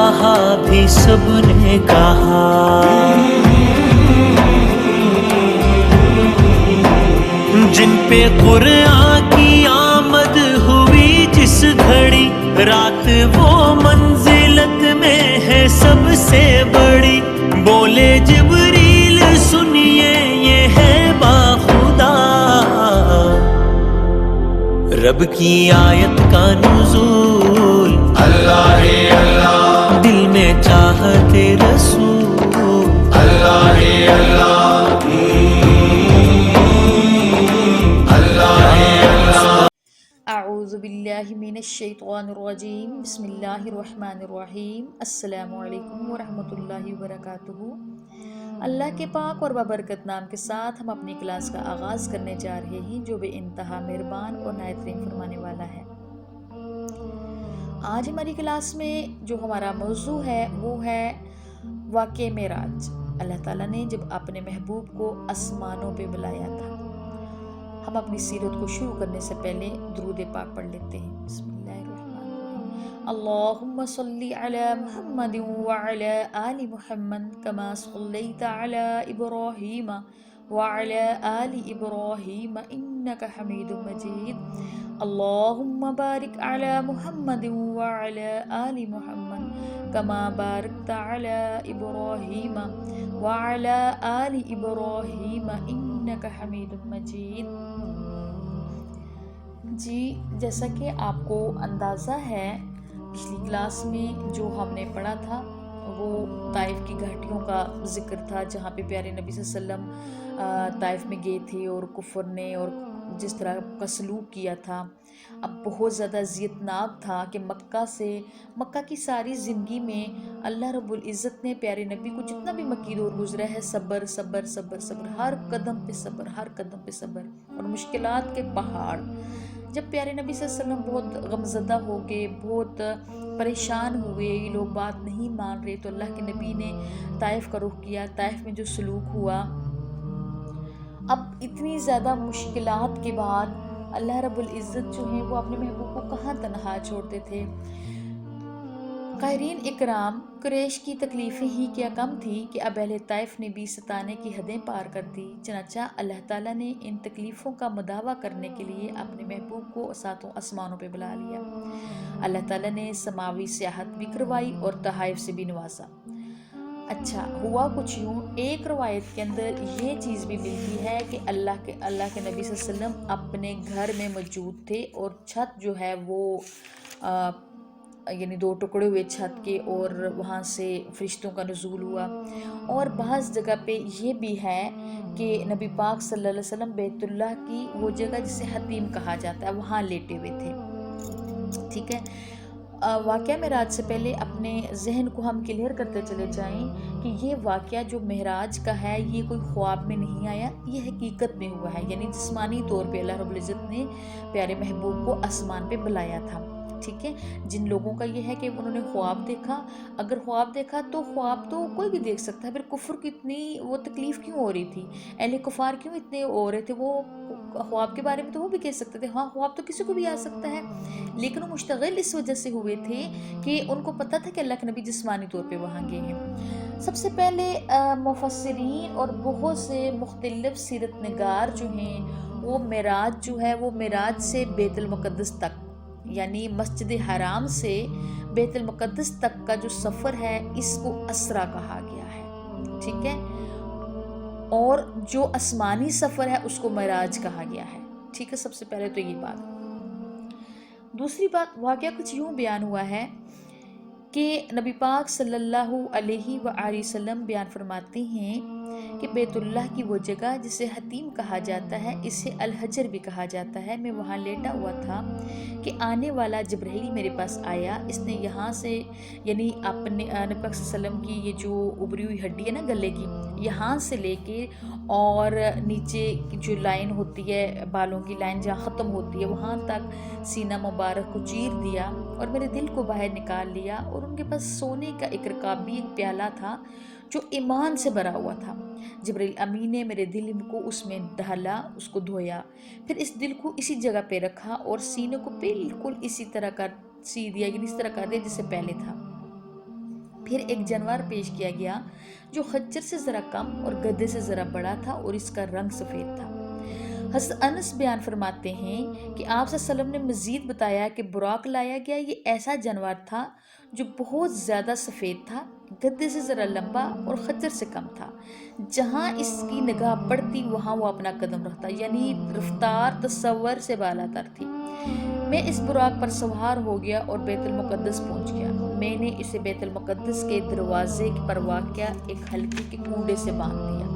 کہا بھی سب نے کہا، جن پہ قرآن کی آمد ہوئی جس گھڑی، رات وہ منزلت میں ہے سب سے بڑی۔ بولے جبریل سنیے یہ ہے باخدا، رب کی آیت کا نزول، اللہ اللہ، دل میں چاہتے رسول، اللہ اللہ، اعوذ باللہ من الشیطان الرجیم، بسم اللہ الرحمن الرحیم۔ السلام علیکم ورحمۃ اللہ وبرکاتہ۔ اللہ کے پاک اور بابرکت نام کے ساتھ ہم اپنی کلاس کا آغاز کرنے جا رہے ہیں، جو بے انتہا مہربان اور نہایت رحم فرمانے والا ہے۔ آج ہماری کلاس میں جو ہمارا موضوع ہے وہ ہے واقعہ معراج۔ اللہ تعالیٰ نے جب اپنے محبوب کو آسمانوں پہ بلایا تھا۔ ہم اپنی سیرت کو شروع کرنے سے پہلے درود پاک پڑھ لیتے ہیں۔ بسم اللہ الرحمن الرحیم۔ اللہم صلی علی محمد وعلی آل محمد کما صلیت علی ابراہیم وعلی آل ابراہیم انک حمید مجید۔ اللہم بارک علی محمد وعلی آل محمد کما بارکت علی ابراہیم وعلی آل ابراہیم انک حمید مجید۔ جی، جیسا کہ آپ کو اندازہ ہے، پچھلی کلاس میں جو ہم نے پڑھا تھا وہ طائف کی گھاٹیوں کا ذکر تھا، جہاں پہ پیارے نبی صلی اللہ علیہ وسلم طائف میں گئے تھے اور کفر نے اور جس طرح کا سلوک کیا تھا۔ اب بہت زیادہ اذیتناک تھا کہ مکہ کی ساری زندگی میں اللہ رب العزت نے پیارے نبی کو جتنا بھی مکی دور گزرا ہے، صبر صبر صبر صبر، ہر قدم پہ صبر، ہر قدم پہ صبر اور مشکلات کے پہاڑ۔ جب پیارے نبی صلی اللہ علیہ وسلم بہت غمزدہ ہو گئے، بہت پریشان ہوئے، یہ لوگ بات نہیں مان رہے، تو اللہ کے نبی نے طائف کا رخ کیا۔ طائف میں جو سلوک ہوا، اب اتنی زیادہ مشکلات کے بعد اللہ رب العزت جو ہیں وہ اپنے محبوب کو کہاں تنہا چھوڑتے تھے۔ قاہرین اکرام، قریش کی تکلیفیں ہی کیا کم تھی کہ اب اہل طائف نے بھی ستانے کی حدیں پار کر دی۔ چنانچہ اللہ تعالیٰ نے ان تکلیفوں کا مداوع کرنے کے لیے اپنے محبوب کو ساتوں آسمانوں پہ بلا لیا۔ اللہ تعالیٰ نے سماوی سیاحت بھی کروائی اور تحائف سے بھی نوازا۔ اچھا، ہوا کچھ یوں، ایک روایت کے اندر یہ چیز بھی ملتی ہے کہ اللہ کے نبی صلی اللہ علیہ وسلم اپنے گھر میں موجود تھے اور چھت جو ہے وہ یعنی دو ٹکڑے ہوئے چھت کے، اور وہاں سے فرشتوں کا نزول ہوا۔ اور بعض جگہ پہ یہ بھی ہے کہ نبی پاک صلی اللہ علیہ وسلم بیت اللہ کی وہ جگہ جسے حتیم کہا جاتا ہے وہاں لیٹے ہوئے تھے۔ ٹھیک ہے، واقعہ معراج سے پہلے اپنے ذہن کو ہم کلیئر کرتے چلے جائیں کہ یہ واقعہ جو معراج کا ہے یہ کوئی خواب میں نہیں آیا، یہ حقیقت میں ہوا ہے، یعنی جسمانی طور پہ اللہ رب العزت نے پیارے محبوب کو آسمان پہ بلایا تھا۔ ٹھیک ہے، جن لوگوں کا یہ ہے کہ انہوں نے خواب دیکھا، اگر خواب دیکھا تو خواب تو کوئی بھی دیکھ سکتا ہے، پھر کفر کی اتنی وہ تکلیف کیوں ہو رہی تھی، اہل کفار کیوں اتنے ہو رہے تھے، وہ خواب کے بارے میں تو وہ بھی کہہ سکتے تھے، ہاں خواب تو کسی کو بھی آ سکتا ہے، لیکن وہ مشتغل اس وجہ سے ہوئے تھے کہ ان کو پتہ تھا کہ اللہ کے نبی جسمانی طور پہ وہاں گئے ہیں۔ سب سے پہلے مفسرین اور بہت سے مختلف سیرت نگار جو ہیں وہ معراج جو ہے وہ معراج سے بیت المقدس تک، یعنی مسجد حرام سے بیت المقدس تک کا جو سفر ہے اس کو اسرا کہا گیا ہے۔ ٹھیک ہے، اور جو آسمانی سفر ہے اس کو معراج کہا گیا ہے۔ ٹھیک ہے، سب سے پہلے تو یہ بات۔ دوسری بات، واقعہ کچھ یوں بیان ہوا ہے کہ نبی پاک صلی اللہ علیہ وآلہ وسلم بیان فرماتے ہیں کہ بیت اللہ کی وہ جگہ جسے حتیم کہا جاتا ہے، اسے الحجر بھی کہا جاتا ہے، میں وہاں لیٹا ہوا تھا کہ آنے والا جبرائیل میرے پاس آیا، اس نے یہاں سے یعنی اپنے نبی پاک صلی اللہ علیہ وسلم کی یہ جو ابری ہوئی ہڈی ہے نا گلے کی، یہاں سے لے کے اور نیچے جو لائن ہوتی ہے بالوں کی لائن جہاں ختم ہوتی ہے وہاں تک سینہ مبارک کو چیر دیا اور میرے دل کو باہر نکال لیا، اور ان کے پاس سونے کا ایک رکابی ایک پیالہ تھا جو ایمان سے بھرا ہوا تھا۔ جبرائیل امین نے میرے دل کو اس میں ڈالا، اس کو دھویا، پھر اس دل کو اسی جگہ پہ رکھا اور سینے کو بالکل اسی طرح کا سی دیا، یعنی اس طرح کر دیا جیسے پہلے تھا۔ پھر ایک جانور پیش کیا گیا جو خچر سے ذرا کم اور گدھے سے ذرا بڑا تھا اور اس کا رنگ سفید تھا۔ حضرت انس بیان فرماتے ہیں کہ آپ صلی اللہ علیہ وسلم نے مزید بتایا کہ براق لایا گیا یہ ایسا جانور تھا جو بہت زیادہ سفید تھا، گدھے سے ذرا لمبا اور خچر سے کم تھا۔ جہاں اس کی نگاہ پڑتی وہاں وہ اپنا قدم رکھتا، یعنی رفتار تصور سے بالا تر تھی۔ میں اس براق پر سوار ہو گیا اور بیت المقدس پہنچ گیا۔ میں نے اسے بیت المقدس کے دروازے پر واقع ایک حلقے کے کنڈے سے باندھ دیا۔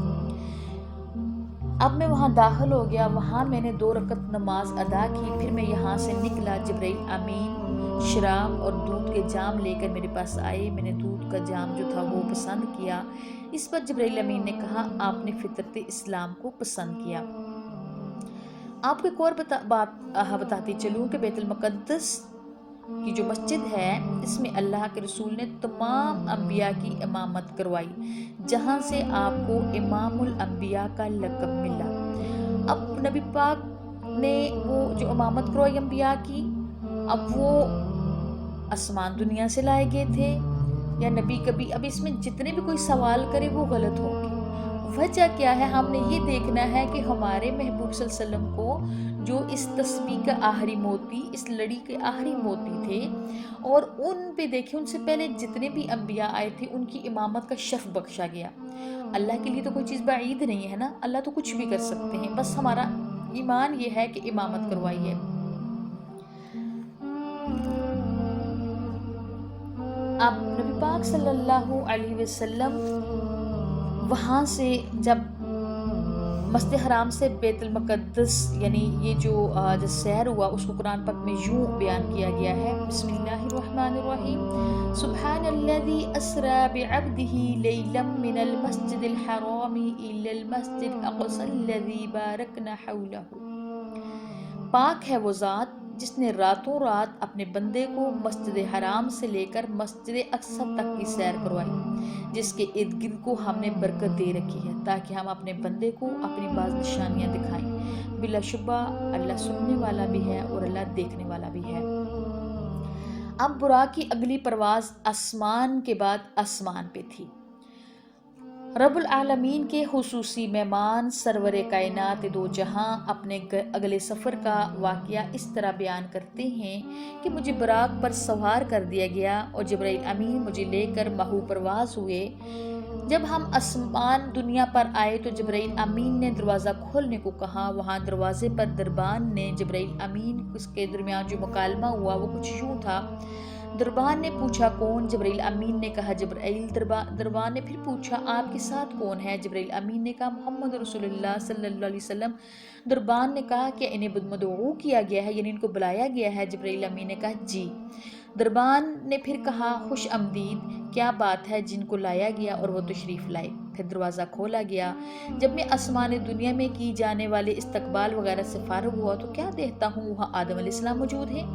اب میں وہاں داخل ہو گیا، وہاں میں نے 2 رکعت نماز ادا کی، پھر میں یہاں سے نکلا۔ جبرائیل امین شراب اور دودھ کے جام لے کر میرے پاس آئے۔ میں نے دودھ کا جام جو تھا وہ پسند کیا۔ اس پر جبرائیل امین نے کہا آپ نے فطرت اسلام کو پسند کیا۔ آپ کو ایک اور بات بتاتی چلوں کہ بیت المقدس کی جو مسجد ہے اس میں اللہ کے رسول نے تمام انبیاء کی امامت کروائی، جہاں سے آپ کو امام الانبیاء کا لقب ملا۔ اب نبی پاک نے وہ جو امامت کروائی انبیاء کی، اب وہ آسمان دنیا سے لائے گئے تھے یا نبی کبھی، اب اس میں جتنے بھی کوئی سوال کرے وہ غلط ہوں گے۔ وجہ کیا ہے؟ ہم نے یہ دیکھنا ہے کہ ہمارے محبوب صلی اللہ علیہ وسلم کو جو اس تسبیح کا آخری موتی، اس لڑی کے آخری موتی تھے، اور ان پہ دیکھیں ان سے پہلے جتنے بھی انبیاء آئے تھے ان کی امامت کا شرف بخشا گیا۔ اللہ کے لیے تو کوئی چیز بعید نہیں ہے نا، اللہ تو کچھ بھی کر سکتے ہیں، بس ہمارا ایمان یہ ہے کہ امامت کروائی ہے۔ اب نبی پاک صلی اللہ علیہ وسلم وہاں سے جب مسجد حرام سے بیت المقدس، یعنی یہ جو سیر ہوا، اس کو قرآن پاک میں یوں بیان کیا گیا ہے، بسم اللہ الرحمن الرحیم، سبحان الذی اسری بعبدہ لیلا من المسجد الحرام الی المسجد الاقصی الذی بارکنا حولہ۔ پاک ہے وہ ذات جس نے راتوں رات اپنے بندے کو مسجد حرام سے لے کر مسجد اقصی تک کی سیر کروائی، جس کے ارد گرد کو ہم نے برکت دے رکھی ہے تاکہ ہم اپنے بندے کو اپنی بعض نشانیاں دکھائیں۔ بلا شبہ اللہ سننے والا بھی ہے اور اللہ دیکھنے والا بھی ہے۔ اب براق کی اگلی پرواز آسمان کے بعد آسمان پہ تھی۔ رب العالمین کے خصوصی مہمان سرور کائنات دو جہاں اپنے اگلے سفر کا واقعہ اس طرح بیان کرتے ہیں کہ مجھے براق پر سوار کر دیا گیا اور جبرائیل امین مجھے لے کر ماہو پرواز ہوئے۔ جب ہم آسمان دنیا پر آئے تو جبرائیل امین نے دروازہ کھولنے کو کہا۔ وہاں دروازے پر دربان نے جبرائیل امین اس کے درمیان جو مکالمہ ہوا وہ کچھ یوں تھا۔ دربان نے پوچھا کون؟ جبرائیل امین نے کہا جبرائیل۔ دربان نے پھر پوچھا آپ کے ساتھ کون ہے؟ جبرائیل امین نے کہا محمد رسول اللہ صلی اللہ علیہ وسلم۔ دربان نے کہا کہ انہیں مدعو کیا گیا ہے، یعنی ان کو بلایا گیا ہے؟ جبرائیل امین نے کہا جی۔ دربان نے پھر کہا خوش آمدید، کیا بات ہے؟ جن کو لایا گیا اور وہ تشریف لائے۔ پھر دروازہ کھولا گیا۔ جب میں آسمان دنیا میں کی جانے والے استقبال وغیرہ سے فارغ ہوا تو کیا دیکھتا ہوں وہاں آدم علیہ السلام موجود ہیں۔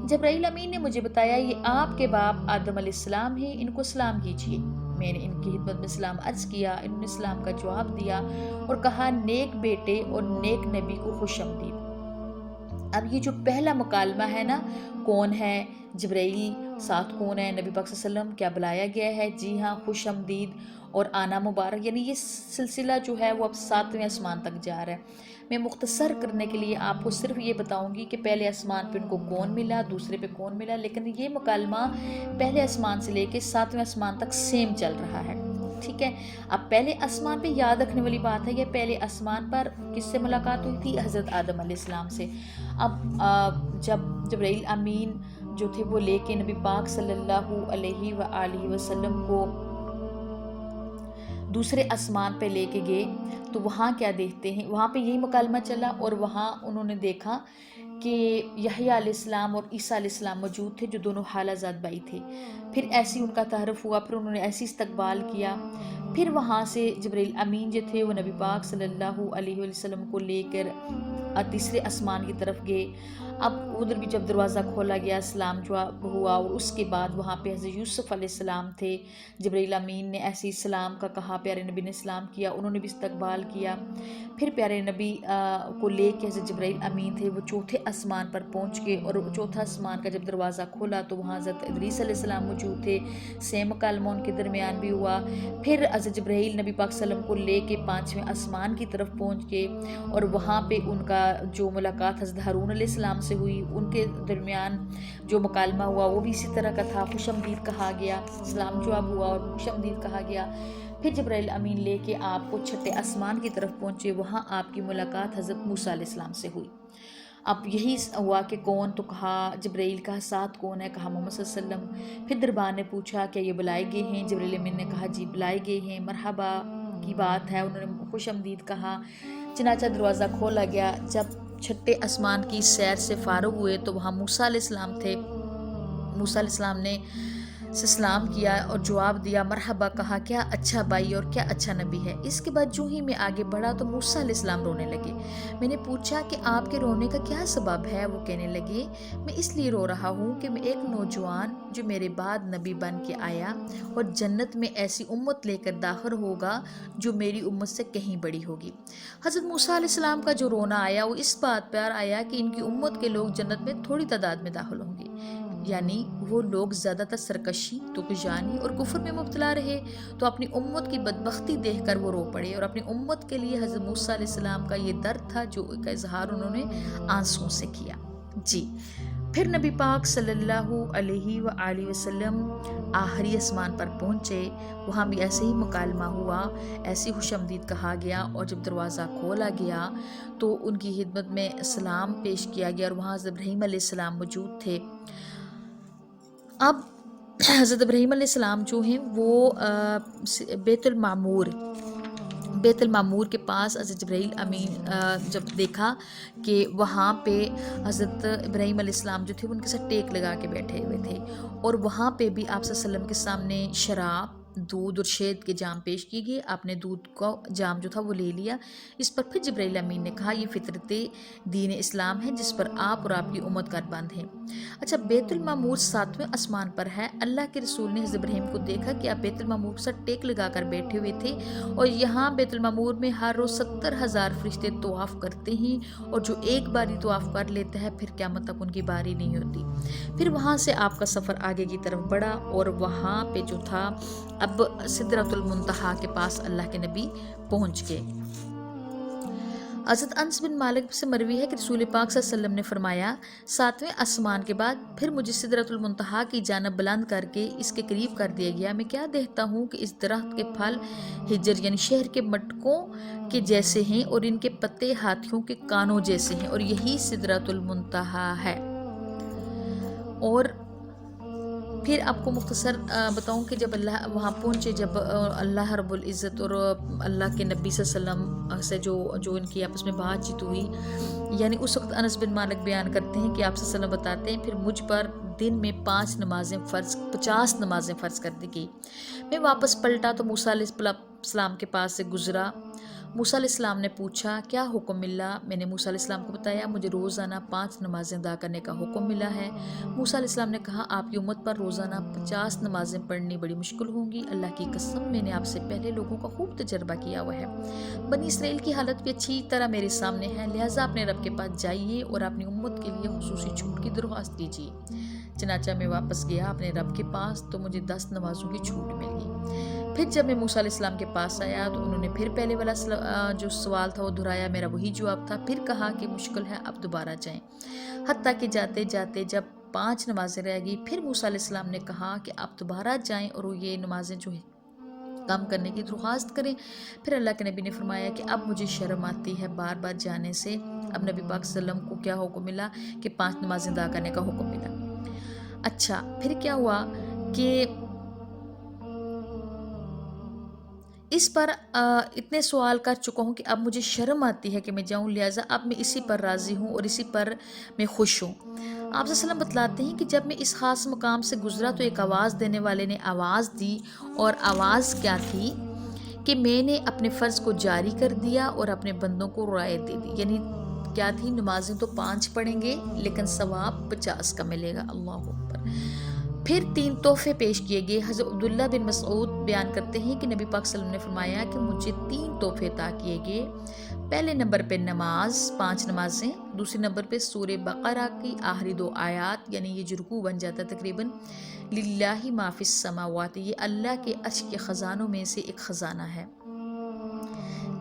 جبرائیل امین نے مجھے بتایا یہ آپ کے باپ آدم علیہ السلام ہیں، ان کو سلام کیجیے۔ میں نے ان کی خدمت میں سلام عرض کیا، انہوں نے سلام کا جواب دیا اور کہا نیک بیٹے اور نیک نبی کو خوش آمدید۔ اب یہ جو پہلا مکالمہ ہے نا، کون ہے؟ جبرائیل، ساتھ کون ہے؟ نبی پاک صلی اللہ علیہ وسلم، کیا بلایا گیا ہے؟ جی ہاں، خوش آمدید اور آنا مبارک، یعنی یہ سلسلہ جو ہے وہ اب 7ویں آسمان تک جا رہا ہے۔ میں مختصر کرنے کے لیے آپ کو صرف یہ بتاؤں گی کہ پہلے آسمان پہ ان کو کون ملا، دوسرے پہ کون ملا، لیکن یہ مکالمہ پہلے آسمان سے لے کے 7ویں آسمان تک سیم چل رہا ہے، ٹھیک ہے۔ اب پہلے آسمان پہ یاد رکھنے والی بات ہے، یہ پہلے آسمان پر کس سے ملاقات ہوئی تھی؟ حضرت آدم علیہ السلام سے۔ اب جب جبرائیل امین جو تھے وہ لے کے نبی پاک صلی اللہ علیہ وآلہ وسلم کو دوسرے آسمان پہ لے کے گئے تو وہاں کیا دیکھتے ہیں؟ وہاں پہ یہی مکالمہ چلا اور وہاں انہوں نے دیکھا کہ یحییٰ علیہ السلام اور عیسیٰ علیہ السلام موجود تھے جو دونوں خالہ زاد بھائی تھے۔ پھر ایسی ان کا تعارف ہوا، پھر انہوں نے ایسی استقبال کیا۔ پھر وہاں سے جبرائیل امین جو تھے وہ نبی پاک صلی اللہ علیہ وسلم کو لے کر تیسرے آسمان کی طرف گئے۔ اب ادھر بھی جب دروازہ کھولا گیا اسلام جو ہوا، اور اس کے بعد وہاں پہ حضرت یوسف علیہ السلام تھے، جبرائیل امین نے ایسے اسلام کا کہا، پیارے نبی نے اسلام کیا، انہوں نے بھی استقبال کیا۔ پھر پیارے نبی کو لے کے حضرت جبرائیل امین تھے، وہ چوتھے آسمان پر پہنچ کے، اور چوتھا آسمان کا جب دروازہ کھولا تو وہاں حضرت ادریس علیہ السلام موجود تھے، سیم مکالمہ ان کے درمیان بھی ہوا۔ پھر حضرت جبرائیل نبی پاک صلی اللہ علیہ وسلم کو لے کے 5ویں آسمان کی طرف پہنچ کے، اور وہاں پہ ان کا جو ملاقات حضرت ہارون علیہ السلام سے ہوئی، ان کے درمیان جو مکالمہ ہوا وہ بھی اسی طرح کا تھا، خوش آمدید کہا گیا، سلام جواب ہوا اور خوش آمدید کہا گیا۔ پھر جبرائیل امین لے کے آپ کو چھٹے آسمان کی طرف پہنچے، وہاں آپ کی ملاقات حضرت موسیٰ علیہ السلام سے ہوئی۔ اب یہی ہوا کہ کون، تو کہا جبرائیل، کہا ساتھ کون ہے، کہا محمد صلی اللہ علیہ وسلم۔ پھر دربار نے پوچھا کیا یہ بلائے گئے ہیں؟ جبرائیل امین نے کہا جی بلائے گئے ہیں، مرحبا کی بات ہے، انہوں نے خوش آمدید کہا۔ چنانچہ دروازہ کھولا گیا، جب چھٹے آسمان کی سیر سے فارغ ہوئے تو وہاں موسیٰ علیہ السلام تھے۔ موسیٰ علیہ السلام نے سلام کیا اور جواب دیا، مرحبا کہا، کیا اچھا بھائی اور کیا اچھا نبی ہے۔ اس کے بعد جو ہی میں آگے بڑھا تو موسیٰ علیہ السلام رونے لگے۔ میں نے پوچھا کہ آپ کے رونے کا کیا سبب ہے؟ وہ کہنے لگے، میں اس لیے رو رہا ہوں کہ میں ایک نوجوان جو میرے بعد نبی بن کے آیا اور جنت میں ایسی امت لے کر داخل ہوگا جو میری امت سے کہیں بڑی ہوگی۔ حضرت موسیٰ علیہ السلام کا جو رونا آیا وہ اس بات پر آیا کہ ان کی امت کے لوگ جنت میں تھوڑی تعداد میں داخل ہوں گے، یعنی وہ لوگ زیادہ تر سرکشی، طغیانی اور کفر میں مبتلا رہے، تو اپنی امت کی بدبختی دیکھ کر وہ رو پڑے، اور اپنی امت کے لیے حضرت موسیٰ علیہ السلام کا یہ درد تھا جو کا اظہار انہوں نے آنسوں سے کیا۔ جی پھر نبی پاک صلی اللہ علیہ وآلہ وسلم آخری آسمان پر پہنچے، وہاں بھی ایسے ہی مکالمہ ہوا، ایسی خوش آمدید کہا گیا، اور جب دروازہ کھولا گیا تو ان کی خدمت میں سلام پیش کیا گیا، اور وہاں حضرت ابراہیم علیہ السلام موجود تھے۔ اب حضرت ابراہیم علیہ السلام جو ہیں وہ بیت المعمور کے پاس حضرت جبرائیل امین جب دیکھا کہ وہاں پہ حضرت ابراہیم علیہ السلام جو تھے وہ ان کے ساتھ ٹیک لگا کے بیٹھے ہوئے تھے، اور وہاں پہ بھی آپ صلی اللہ علیہ وسلم کے سامنے شراب، دودھ اور شہد کے جام پیش کی گئے۔ آپ نے دودھ کا جام جو تھا وہ لے لیا۔ اس پر پھر جبرائیل امین نے کہا یہ فطرت دین اسلام ہے جس پر آپ اور آپ کی امت کا بند ہے۔ اچھا، بیت المعمور 7ویں آسمان پر ہے۔ اللہ کے رسول نے حضرت ابراہیم کو دیکھا کہ آپ بیت المعمور کے ساتھ ٹیک لگا کر بیٹھے ہوئے تھے، اور یہاں بیت المعمور میں ہر روز 70,000 فرشتے طواف کرتے ہیں، اور جو ایک باری طواف کر لیتا ہے پھر قیامت تک ان کی باری نہیں ہوتی۔ پھر وہاں سے آپ کا سفر آگے کی طرف بڑھا، اور وہاں پہ جو تھا اب سدرۃ المنتہا کے پاس اللہ کے نبی پہنچ گئے۔ حضرت انس بن مالک سے مروی ہے کہ رسول پاک صلی اللہ علیہ وسلم نے فرمایا، 7ویں آسمان کے بعد پھر مجھے سدرۃ المنتہا کی جانب بلند کر کے اس کے قریب کر دیا گیا۔ میں کیا دیکھتا ہوں کہ اس درخت کے پھل ہجر یعنی شہر کے مٹکوں کے جیسے ہیں، اور ان کے پتے ہاتھیوں کے کانوں جیسے ہیں، اور یہی سدرۃ المنتہا ہے۔ اور پھر آپ کو مختصر بتاؤں کہ جب اللہ وہاں پہنچے، جب اللہ رب العزت اور اللہ کے نبی صلی اللہ علیہ وسلم سے جو ان کی آپس میں بات چیت ہوئی، یعنی اس وقت انس بن مالک بیان کرتے ہیں کہ آپ صلی اللہ علیہ وسلم بتاتے ہیں پھر مجھ پر دن میں 50 نمازیں فرض کر دی گئی۔ میں واپس پلٹا تو موسیٰ علیہ السلام کے پاس سے گزرا۔ موسیٰ علیہ السلام نے پوچھا کیا حکم ملا؟ میں نے موسیٰ علیہ السلام کو بتایا مجھے روزانہ 5 نمازیں ادا کرنے کا حکم ملا ہے۔ موسیٰ علیہ السلام نے کہا آپ کی امت پر روزانہ 50 نمازیں پڑھنی بڑی مشکل ہوں گی، اللہ کی قسم میں نے آپ سے پہلے لوگوں کا خوب تجربہ کیا ہوا ہے۔ بنی اسرائیل کی حالت بھی اچھی طرح میرے سامنے ہے، لہٰذا اپنے رب کے پاس جائیے اور اپنی امت کے لیے خصوصی چھوٹ کی درخواست کیجیے۔ چنانچہ میں واپس گیا اپنے رب کے پاس تو مجھے 10 نمازوں کی چھوٹ مل گئی۔ پھر جب میں موسیٰ علیہ السلام کے پاس آیا تو انہوں نے پھر پہلے والا جو سوال تھا وہ دہرایا، میرا وہی جواب تھا۔ پھر کہا کہ مشکل ہے، اب دوبارہ جائیں۔ حتیٰ کہ جاتے جاتے جب 5 نمازیں رہ گئی، پھر موسیٰ علیہ السلام نے کہا کہ آپ دوبارہ جائیں اور وہ یہ نمازیں جو ہے کم کرنے کی درخواست کریں۔ پھر اللہ کے نبی نے فرمایا کہ اب مجھے شرم آتی ہے بار بار جانے سے۔ اب نبی پاک صلی اللہ علیہ وسلم کو کیا حکم ملا کہ 5 نمازیں ادا کرنے کا حکم ملا۔ اچھا، پھر کیا ہوا کہ اس پر اتنے سوال کر چکا ہوں کہ اب مجھے شرم آتی ہے کہ میں جاؤں، لہٰذا اب میں اسی پر راضی ہوں اور اسی پر میں خوش ہوں۔ آپ صلی اللہ علیہ وسلم بتلاتے ہیں کہ جب میں اس خاص مقام سے گزرا تو ایک آواز دینے والے نے آواز دی، اور آواز کیا تھی کہ میں نے اپنے فرض کو جاری کر دیا اور اپنے بندوں کو رعایت دے دی، یعنی کیا تھی؟ نمازیں تو 5 پڑھیں گے لیکن ثواب 50 کا ملے گا۔ اللہ اکبر۔ پھر 3 تحفے پیش کیے گئے۔ حضرت عبداللہ بن مسعود بیان کرتے ہیں کہ نبی پاک صلی اللہ علیہ وسلم نے فرمایا کہ مجھے 3 تحفے عطا کیے گئے۔ پہلے نمبر پہ نماز، 5 نمازیں، دوسری نمبر پہ سورہ بقرہ کی آخری 2 آیات، یعنی یہ جو رکوع بن جاتا ہے تقریباً، للہ ما فی السماوات، یہ اللہ کے عرش کے خزانوں میں سے ایک خزانہ ہے۔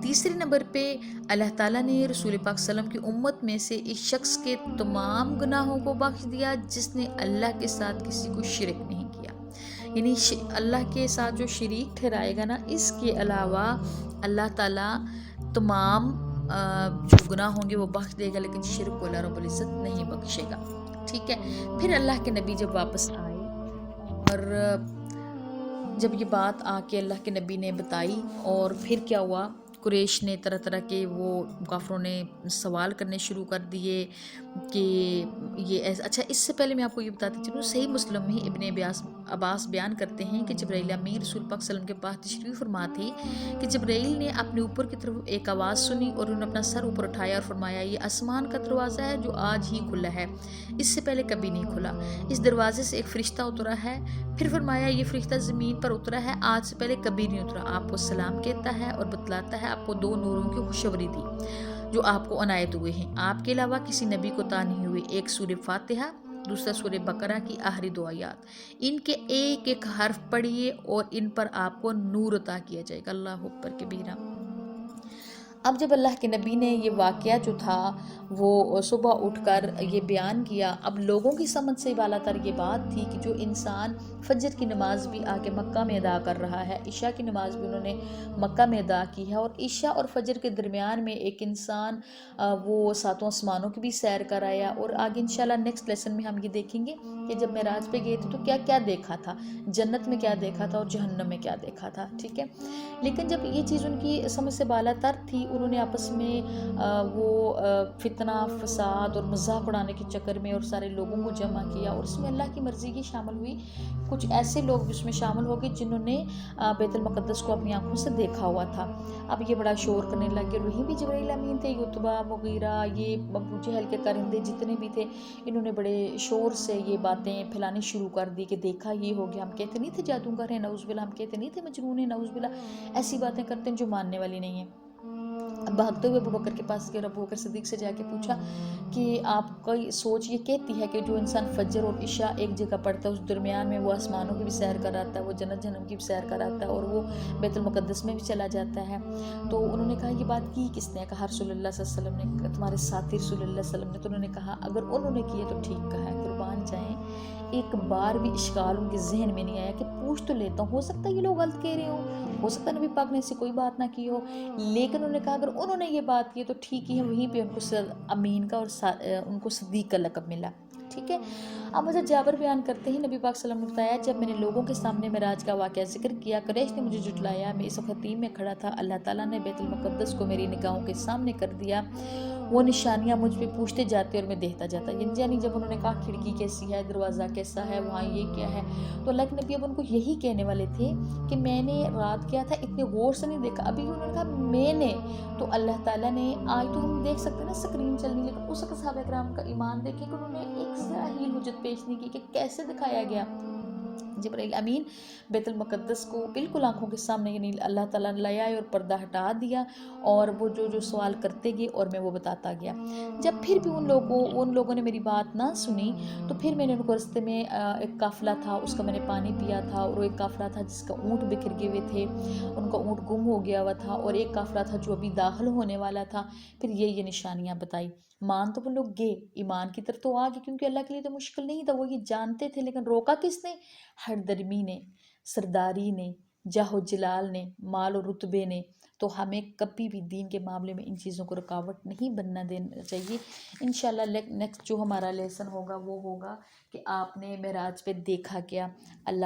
تیسرے نمبر پہ اللہ تعالیٰ نے رسول پاک صلی اللہ علیہ وسلم کی امت میں سے اس شخص کے تمام گناہوں کو بخش دیا جس نے اللہ کے ساتھ کسی کو شرک نہیں کیا، یعنی اللہ کے ساتھ جو شریک ٹھہرائے گا نا، اس کے علاوہ اللہ تعالیٰ تمام جو گناہ ہوں گے وہ بخش دے گا، لیکن شرک کو اللہ رب العزت نہیں بخشے گا۔ ٹھیک ہے۔ پھر اللہ کے نبی جب واپس آئے اور جب یہ بات آ کے اللہ کے نبی نے بتائی، اور پھر کیا ہوا، قریش نے طرح طرح کے وہ کافروں نے سوال کرنے شروع کر دیے کہ یہ ایسا۔ اچھا، اس سے پہلے میں آپ کو یہ بتاتی چلوں، صحیح مسلم میں ابن عباس بیان کرتے ہیں کہ جبرائیل امین رسول پاک صلی اللہ علیہ وسلم کے پاس تشریف فرما تھی کہ جبرائیل نے اپنے اوپر کی طرف ایک آواز سنی اور انہوں نے اپنا سر اوپر اٹھایا اور فرمایا یہ آسمان کا دروازہ ہے جو آج ہی کھلا ہے، اس سے پہلے کبھی نہیں کھلا، اس دروازے سے ایک فرشتہ اترا ہے۔ پھر فرمایا یہ فرشتہ زمین پر اترا ہے، آج سے پہلے کبھی نہیں اترا، آپ کو سلام کہتا ہے اور بتلاتا ہے آپ کو 2 نوروں کی خوشخبری دی جو آپ کو عنایت ہوئے ہیں، آپ کے علاوہ کسی نبی کو عطا نہیں ہوئے، ایک سورہ فاتحہ، دوسرا سورہ بقرہ کی آخری 2 آیات، ان کے ایک ایک حرف پڑھیے اور ان پر آپ کو نور عطا کیا جائے گا۔ اللہ اکبر کبیرہ۔ اب جب اللہ کے نبی نے یہ واقعہ جو تھا وہ صبح اٹھ کر یہ بیان کیا، اب لوگوں کی سمجھ سے بالا تر یہ بات تھی کہ جو انسان فجر کی نماز بھی آ کے مکہ میں ادا کر رہا ہے، عشاء کی نماز بھی انہوں نے مکہ میں ادا کی ہے، اور عشاء اور فجر کے درمیان میں ایک انسان وہ 7 آسمانوں کی بھی سیر کر آیا، اور آگے انشاءاللہ نیکسٹ لیسن میں ہم یہ دیکھیں گے کہ جب معراج پہ گئے تھے تو کیا کیا دیکھا تھا، جنت میں کیا دیکھا تھا اور جہنم میں کیا دیکھا تھا۔ ٹھیک ہے۔ لیکن جب یہ چیز ان کی سمجھ سے بالا تر تھی، انہوں نے آپس میں وہ فتنہ فساد اور مذاق اڑانے کے چکر میں اور سارے لوگوں کو جمع کیا، اور اس میں اللہ کی مرضی کی شامل ہوئی، کچھ ایسے لوگ بھی اس میں شامل ہو گئے جنہوں نے بیت المقدس کو اپنی آنکھوں سے دیکھا ہوا تھا۔ اب یہ بڑا شور کرنے لگے، اور وہیں بھی جبرائیل امین تھے، یتبا، مغیرہ، یہ ابو جہل کے کرندے جتنے بھی تھے، انہوں نے بڑے شور سے یہ باتیں پھیلانی شروع کر دی کہ دیکھا یہ ہو گیا، ہم کہتے نہیں تھے جادوگر ہیں نعوذ باللہ، ہم کہتے نہیں تھے مجنون ہیں نعوذ باللہ، ایسی باتیں کرتے ہیں جو ماننے والی نہیں ہیں۔ اب بھاگتے ہوئے ابوبکر کے پاس گئے، ابوبکر صدیق سے جا کے پوچھا کہ آپ کی سوچ یہ کہتی ہے کہ جو انسان فجر اور عشاء ایک جگہ پڑھتا ہے، اس درمیان میں وہ آسمانوں کی بھی سیر کر آتا ہے، وہ جنت جہنم کی بھی سیر کر آتا ہے، اور وہ بیت المقدس میں بھی چلا جاتا ہے، تو انہوں نے کہا یہ بات کی کس نے؟ کہا رسول اللہ صلی اللہ علیہ وسلم نے، تمہارے ساتھی رسول اللہ صلی اللہ علیہ وسلم نے۔ تو انہوں نے کہا اگر انہوں نے کیے تو ٹھیک کہا ہے، قربان جائیں، ایک بار بھی اشکال ان کے ذہن میں نہیں آیا کہ پوچھ تو لیتا ہوں، ہو سکتا ہے یہ لوگ غلط کہہ رہے ہوں، ہو سکتا ہے نبی پاک نے ایسی کوئی بات نہ کی ہو، لیکن انہوں نے کہا اگر انہوں نے یہ بات کی تو ٹھیک ہی ہے، وہیں پہ ان کو امین کا اور ان کو صدیق کا لقب ملا۔ ٹھیک ہے۔ اب حضرت جابر بیان کرتے ہیں نبی پاک صلی اللہ علیہ وسلم نے بتایا جب میں نے لوگوں کے سامنے معراج کا واقعہ ذکر کیا، قریش نے مجھے جھٹلایا، میں اس خطیم میں کھڑا تھا، اللہ تعالیٰ نے بیت المقدس کو میری نگاہوں کے سامنے کر دیا، وہ نشانیاں مجھ پہ پوچھتے جاتے اور میں دیکھتا جاتا، یعنی جب انہوں نے کہا کھڑکی کیسی ہے، دروازہ کیسا ہے، وہاں یہ کیا ہے، تو اللہ کے نبی اب ان کو یہی کہنے والے تھے کہ میں نے رات کیا تھا اتنے غور سے نہیں دیکھا، ابھی انہوں نے کہا میں نے، تو اللہ تعالیٰ نے آج تو ہم دیکھ سکتے ہیں نا اسکرین چلنی، لیکن اس وقت صحابہ کرام کا ایمان دیکھیں کہ انہوں نے ایک ذرا ہی حجت پیش نہیں کی کہ کیسے دکھایا گیا۔ جبرائیل امین بیت المقدس کو بالکل آنکھوں کے سامنے، یعنی اللہ تعالیٰ نے لے آئے اور پردہ ہٹا دیا، اور وہ جو سوال کرتے گئے اور میں وہ بتاتا گیا۔ جب پھر بھی ان لوگوں نے میری بات نہ سنی تو پھر میں نے ان کو رستے میں ایک قافلہ تھا، اس کا میں نے پانی پیا تھا، اور وہ ایک قافلہ تھا جس کا اونٹ بکھر گئے ہوئے تھے، ان کا اونٹ گم ہو گیا ہوا تھا، اور ایک قافلہ تھا جو ابھی داخل ہونے والا تھا، پھر یہ نشانیاں بتائی۔ مان تو وہ لوگ گئے، ایمان کی طرف تو آگے، کیونکہ اللہ کے لیے تو مشکل نہیں تھا، وہ یہ جانتے تھے، لیکن روکا کس نے؟ ہر درمی نے، سرداری نے، جاہ و جلال نے، مال و رتبے نے۔ تو ہمیں کبھی بھی دین کے معاملے میں ان چیزوں کو رکاوٹ نہیں بننا دینا چاہیے۔ انشاءاللہ نیکسٹ جو ہمارا لیسن ہوگا وہ ہوگا کہ آپ نے معراج پہ دیکھا کیا۔ اللہ